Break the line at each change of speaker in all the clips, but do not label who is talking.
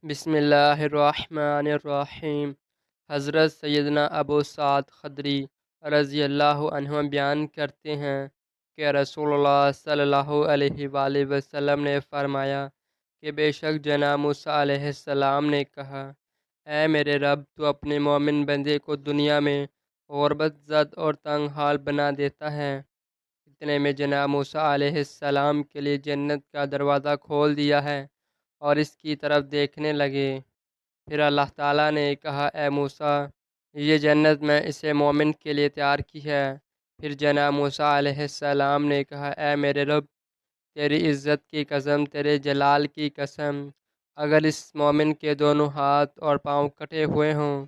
بسم اللہ الرحمن الرحیم۔ حضرت سیدنا ابو سعد خدری رضی اللہ عنہ بیان کرتے ہیں کہ رسول اللہ صلی اللہ علیہ وآلہ وسلم نے فرمایا کہ بے شک جناب موسیٰ علیہ السلام نے کہا، اے میرے رب، تو اپنے مومن بندے کو دنیا میں غربت زد اور تنگ حال بنا دیتا ہے۔ اتنے میں جناب موسیٰ علیہ السلام کے لیے جنت کا دروازہ کھول دیا ہے اور اس کی طرف دیکھنے لگے۔ پھر اللہ تعالیٰ نے کہا، اے موسیٰ، یہ جنت میں اسے مومن کے لیے تیار کی ہے۔ پھر جناب موسیٰ علیہ السلام نے کہا، اے میرے رب، تیری عزت کی قسم، تیرے جلال کی قسم، اگر اس مومن کے دونوں ہاتھ اور پاؤں کٹے ہوئے ہوں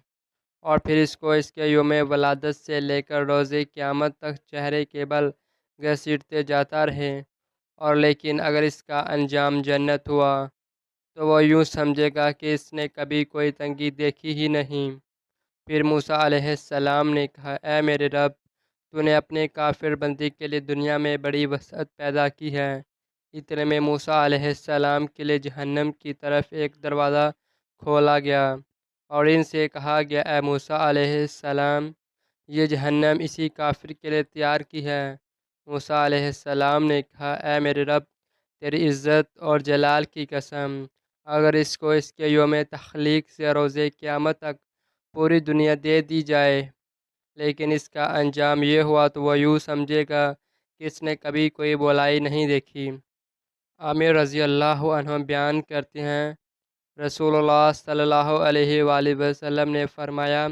اور پھر اس کو اس کے یوم ولادت سے لے کر روز قیامت تک چہرے کے بل گھسیٹتے جاتا رہے، اور لیکن اگر اس کا انجام جنت ہوا تو وہ یوں سمجھے گا کہ اس نے کبھی کوئی تنگی دیکھی ہی نہیں۔ پھر موسیٰ علیہ السلام نے کہا، اے میرے رب، تو نے اپنے کافر بندی کے لیے دنیا میں بڑی وسعت پیدا کی ہے۔ اتنے میں موسیٰ علیہ السلام کے لیے جہنم کی طرف ایک دروازہ کھولا گیا اور ان سے کہا گیا، اے موسیٰ علیہ السلام، یہ جہنم اسی کافر کے لیے تیار کی ہے۔ موسیٰ علیہ السلام نے کہا، اے میرے رب، تیری عزت اور جلال کی قسم، اگر اس کو اس کے یوم تخلیق سے روز قیامت تک پوری دنیا دے دی جائے، لیکن اس کا انجام یہ ہوا تو وہ یوں سمجھے گا کہ اس نے کبھی کوئی بلائی نہیں دیکھی۔ عامر رضی اللہ عنہ بیان کرتے ہیں، رسول اللہ صلی اللہ علیہ وآلہ وسلم نے فرمایا،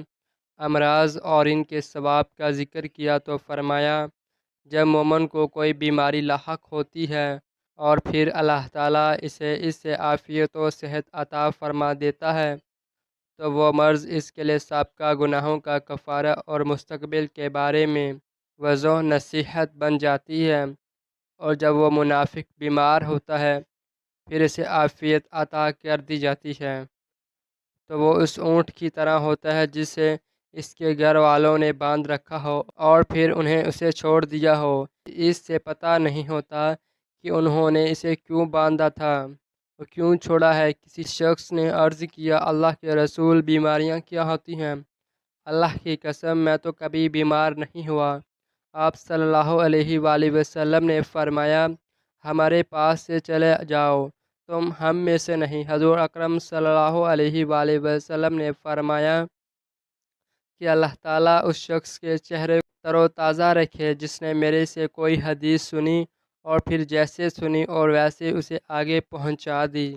امراض اور ان کے ثواب کا ذکر کیا تو فرمایا، جب مومن کو کوئی بیماری لاحق ہوتی ہے اور پھر اللہ تعالیٰ اسے اس سے عافیت و صحت عطا فرما دیتا ہے تو وہ مرض اس کے لیے سابقہ گناہوں کا کفارہ اور مستقبل کے بارے میں وعظ نصیحت بن جاتی ہے۔ اور جب وہ منافق بیمار ہوتا ہے پھر اسے عافیت عطا کر دی جاتی ہے تو وہ اس اونٹ کی طرح ہوتا ہے جسے اس کے گھر والوں نے باندھ رکھا ہو اور پھر انہیں اسے چھوڑ دیا ہو۔ اس سے پتہ نہیں ہوتا کہ انہوں نے اسے کیوں باندھا تھا اور کیوں چھوڑا ہے۔ کسی شخص نے عرض کیا، اللہ کے رسول، بیماریاں کیا ہوتی ہیں؟ اللہ کی قسم، میں تو کبھی بیمار نہیں ہوا۔ آپ صلی اللہ علیہ وآلہ وسلم نے فرمایا، ہمارے پاس سے چلے جاؤ، تم ہم میں سے نہیں۔ حضور اکرم صلی اللہ علیہ وآلہ وسلم نے فرمایا کہ اللہ تعالیٰ اس شخص کے چہرے کو تر و تازہ رکھے جس نے میرے سے کوئی حدیث سنی اور پھر جیسے سنی اور ویسے اسے آگے پہنچا دی۔